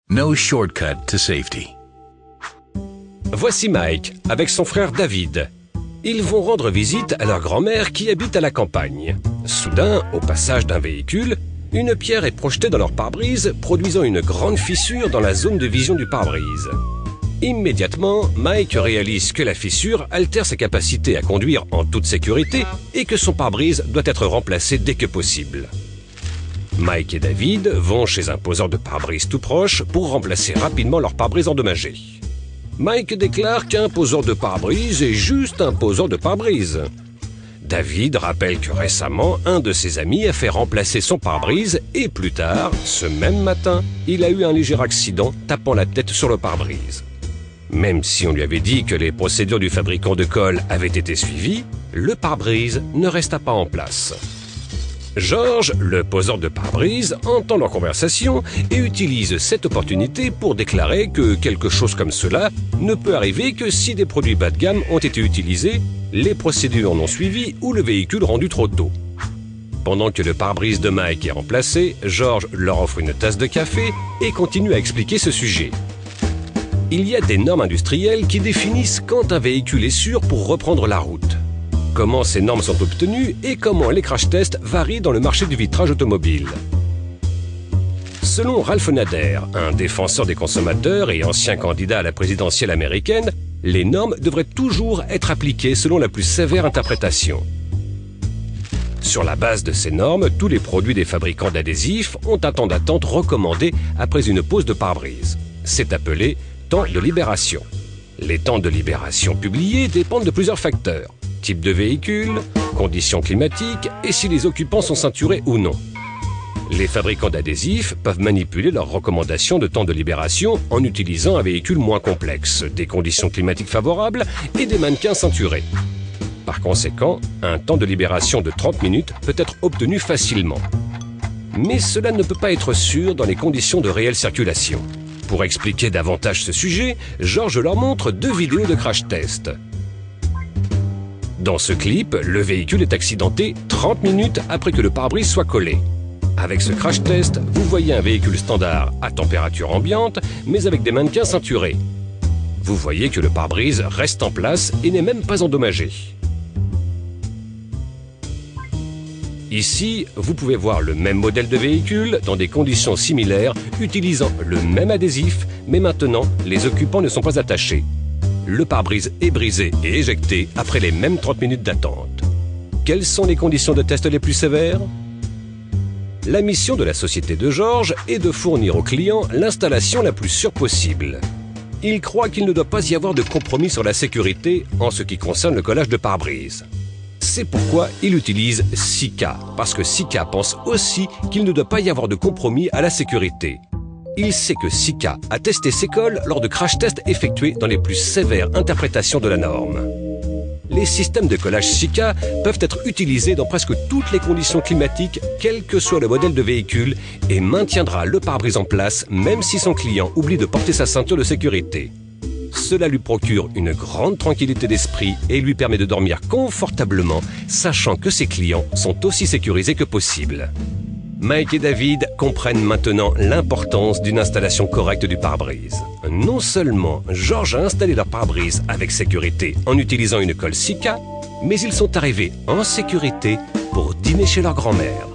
No shortcut to safety. Voici Mike avec son frère David. Ils vont rendre visite à leur grand-mère qui habite à la campagne. Soudain, au passage d'un véhicule, une pierre est projetée dans leur pare-brise, produisant une grande fissure dans la zone de vision du pare-brise. Immédiatement, Mike réalise que la fissure altère sa capacité à conduire en toute sécurité et que son pare-brise doit être remplacé dès que possible. Mike et David vont chez un poseur de pare-brise tout proche pour remplacer rapidement leur pare-brise endommagé. Mike déclare qu'un poseur de pare-brise est juste un poseur de pare-brise. David rappelle que récemment, un de ses amis a fait remplacer son pare-brise et plus tard, ce même matin, il a eu un léger accident tapant la tête sur le pare-brise. Même si on lui avait dit que les procédures du fabricant de colle avaient été suivies, le pare-brise ne resta pas en place. George, le poseur de pare-brise, entend leur conversation et utilise cette opportunité pour déclarer que quelque chose comme cela ne peut arriver que si des produits bas de gamme ont été utilisés, les procédures non suivies ou le véhicule rendu trop tôt. Pendant que le pare-brise de Mike est remplacé, George leur offre une tasse de café et continue à expliquer ce sujet. Il y a des normes industrielles qui définissent quand un véhicule est sûr pour reprendre la route. Comment ces normes sont obtenues et comment les crash tests varient dans le marché du vitrage automobile. Selon Ralph Nader, un défenseur des consommateurs et ancien candidat à la présidentielle américaine, les normes devraient toujours être appliquées selon la plus sévère interprétation. Sur la base de ces normes, tous les produits des fabricants d'adhésifs ont un temps d'attente recommandé après une pose de pare-brise. C'est appelé temps de libération. Les temps de libération publiés dépendent de plusieurs facteurs. Type de véhicule, conditions climatiques et si les occupants sont ceinturés ou non. Les fabricants d'adhésifs peuvent manipuler leurs recommandations de temps de libération en utilisant un véhicule moins complexe, des conditions climatiques favorables et des mannequins ceinturés. Par conséquent, un temps de libération de 30 minutes peut être obtenu facilement. Mais cela ne peut pas être sûr dans les conditions de réelle circulation. Pour expliquer davantage ce sujet, George leur montre 2 vidéos de crash test. Dans ce clip, le véhicule est accidenté 30 minutes après que le pare-brise soit collé. Avec ce crash test, vous voyez un véhicule standard à température ambiante, mais avec des mannequins ceinturés. Vous voyez que le pare-brise reste en place et n'est même pas endommagé. Ici, vous pouvez voir le même modèle de véhicule dans des conditions similaires, utilisant le même adhésif, mais maintenant, les occupants ne sont pas attachés. Le pare-brise est brisé et éjecté après les mêmes 30 minutes d'attente. Quelles sont les conditions de test les plus sévères? La mission de la société de George est de fournir aux clients l'installation la plus sûre possible. Il croit qu'il ne doit pas y avoir de compromis sur la sécurité en ce qui concerne le collage de pare-brise. C'est pourquoi il utilise Sika, parce que Sika pense aussi qu'il ne doit pas y avoir de compromis à la sécurité. Il sait que Sika a testé ses colles lors de crash tests effectués dans les plus sévères interprétations de la norme. Les systèmes de collage Sika peuvent être utilisés dans presque toutes les conditions climatiques, quel que soit le modèle de véhicule, et maintiendra le pare-brise en place même si son client oublie de porter sa ceinture de sécurité. Cela lui procure une grande tranquillité d'esprit et lui permet de dormir confortablement, sachant que ses clients sont aussi sécurisés que possible. Mike et David comprennent maintenant l'importance d'une installation correcte du pare-brise. Non seulement George a installé leur pare-brise avec sécurité en utilisant une colle Sika, mais ils sont arrivés en sécurité pour dîner chez leur grand-mère.